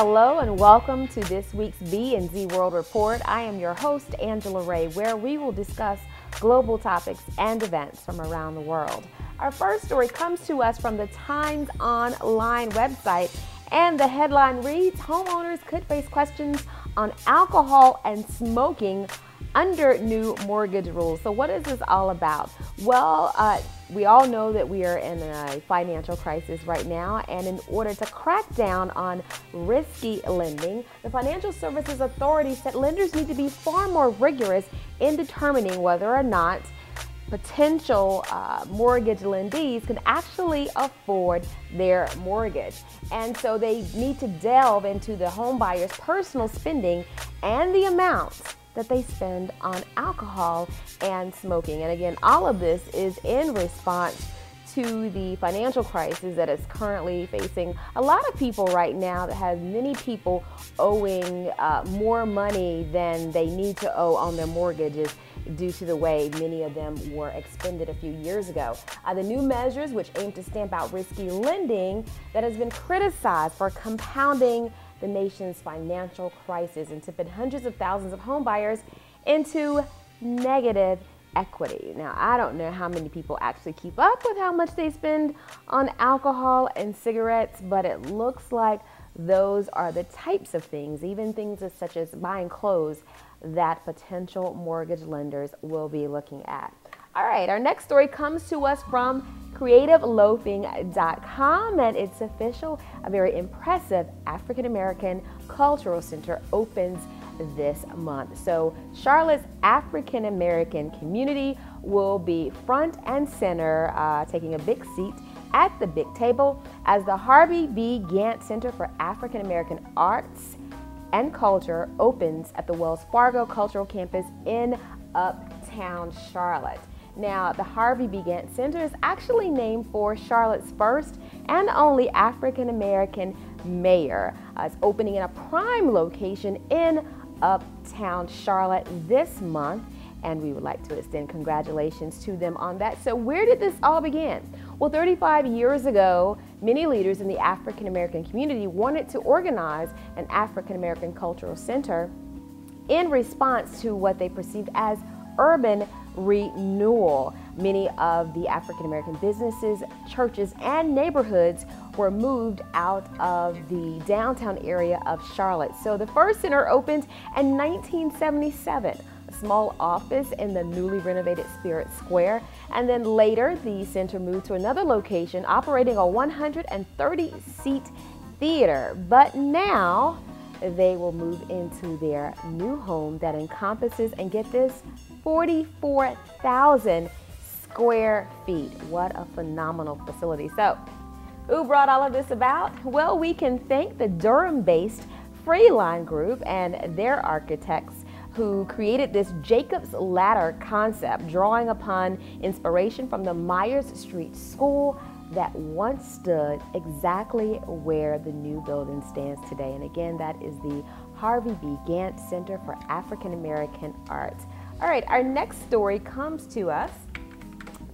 Hello and welcome to this week's BNz World Report. I am your host, Angela Ray, where we will discuss global topics and events from around the world. Our first story comes to us from the Times Online website, and the headline reads, "Homeowners could face questions on alcohol and smoking under new mortgage rules." So what is this all about? Well, we all know that we are in a financial crisis right now, and in order to crack down on risky lending, the Financial Services Authority said lenders need to be far more rigorous in determining whether or not potential mortgage lendees can actually afford their mortgage. And so they need to delve into the home buyer's personal spending and the amounts that they spend on alcohol and smoking. And again, all of this is in response to the financial crisis that is currently facing a lot of people right now, that has many people owing more money than they need to owe on their mortgages due to the way many of them were expended a few years ago. The new measures, which aim to stamp out risky lending that has been criticized for compounding the nation's financial crisis and tipping hundreds of thousands of home buyers into negative equity. Now, I don't know how many people actually keep up with how much they spend on alcohol and cigarettes, but it looks like those are the types of things, even things such as buying clothes, that potential mortgage lenders will be looking at. All right, our next story comes to us from creativeloafing.com, and it's official. A very impressive African American cultural center opens this month. So Charlotte's African American community will be front and center, taking a big seat at the big table as the Harvey B. Gantt Center for African American Arts and Culture opens at the Wells Fargo Cultural Campus in Uptown Charlotte. Now, the Harvey B. Gantt Center is actually named for Charlotte's first and only African American mayor. It's opening in a prime location in Uptown Charlotte this month, and we would like to extend congratulations to them on that. So where did this all begin? Well, 35 years ago, many leaders in the African American community wanted to organize an African American cultural center in response to what they perceived as urban renewal. Many of the African American businesses, churches, and neighborhoods were moved out of the downtown area of Charlotte. So the first center opened in 1977, a small office in the newly renovated Spirit Square, and then later the center moved to another location operating a 130-seat theater. But now they will move into their new home that encompasses, and get this, 44,000 square feet. What a phenomenal facility. So, who brought all of this about? Well, we can thank the Durham-based Freeline Group and their architects who created this Jacob's Ladder concept, drawing upon inspiration from the Myers Street School that once stood exactly where the new building stands today. And again, that is the Harvey B. Gantt Center for African American Arts. All right, our next story comes to us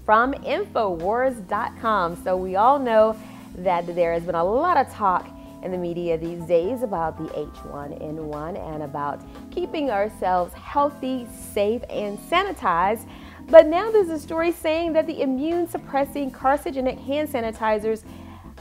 from Infowars.com. So we all know that there has been a lot of talk in the media these days about the H1N1 and about keeping ourselves healthy, safe, and sanitized. But now there's a story saying that the immune-suppressing carcinogenic hand sanitizers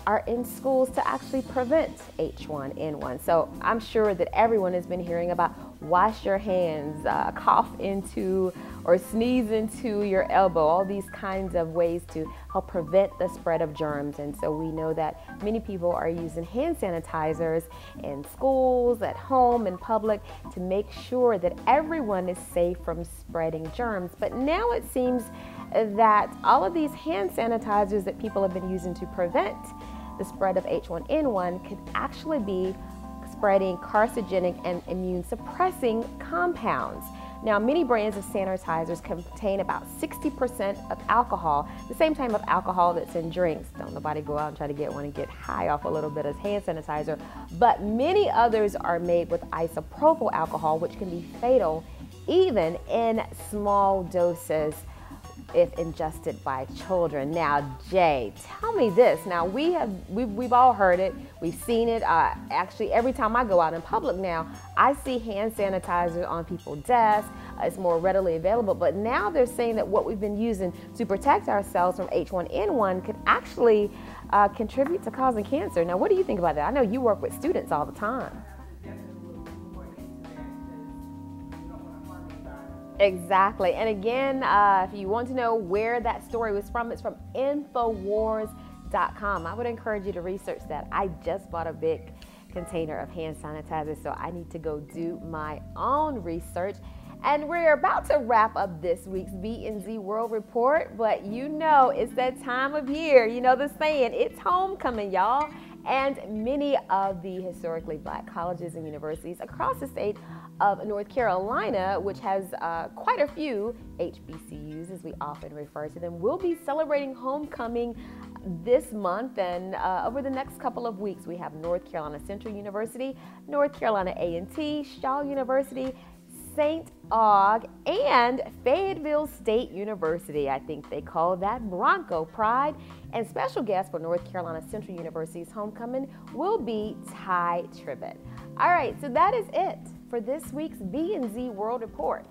are in schools to actually prevent H1N1. So I'm sure that everyone has been hearing about wash your hands, cough into or sneeze into your elbow, all these kinds of ways to help prevent the spread of germs. And so we know that many people are using hand sanitizers in schools, at home, in public, to make sure that everyone is safe from spreading germs. But now it seems that all of these hand sanitizers that people have been using to prevent the spread of H1N1 could actually be spreading carcinogenic and immune-suppressing compounds. Now, many brands of sanitizers contain about 60% of alcohol, the same type of alcohol that's in drinks. Don't nobody go out and try to get one and get high off a little bit of hand sanitizer. But many others are made with isopropyl alcohol, which can be fatal even in small doses. if ingested by children. Now, Jay, tell me this. Now, we've all heard it. We've seen it. Actually, every time I go out in public now, I see hand sanitizer on people's desks. It's more readily available. But now they're saying that what we've been using to protect ourselves from H1N1 could actually contribute to causing cancer. Now, what do you think about that? I know you work with students all the time. Exactly. And again, if you want to know where that story was from, it's from Infowars.com. I would encourage you to research that. I just bought a big container of hand sanitizer, so I need to go do my own research. And we're about to wrap up this week's BNz World Report, but you know it's that time of year. You know the saying, it's homecoming, y'all. And many of the historically black colleges and universities across the state of North Carolina, which has quite a few HBCUs, as we often refer to them, will be celebrating homecoming this month and over the next couple of weeks. We have North Carolina Central University, North Carolina A&T, Shaw University, St. Aug, and Fayetteville State University. I think they call that Bronco Pride. And special guest for North Carolina Central University's homecoming will be Ty Tribbett. All right, so that is it for this week's BNz World Report.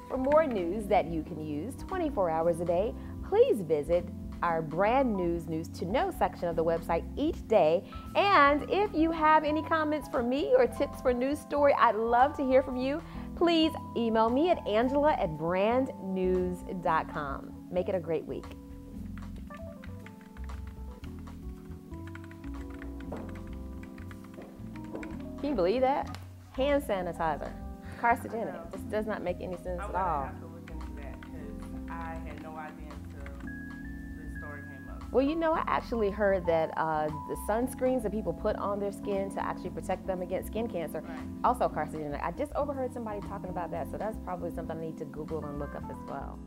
For more news that you can use 24 hours a day, please visit our brand news to know section of the website each day. And if you have any comments for me or tips for news story, I'd love to hear from you. Please email me at angela@brandnews.com. Make it a great week. Can you believe that? Hand sanitizer. Carcinogenic. This does not make any sense at all. I have to look into that because I had no idea until this story came up. Well, you know, I actually heard that the sunscreens that people put on their skin to actually protect them against skin cancer, also carcinogenic. I just overheard somebody talking about that, so that's probably something I need to Google and look up as well.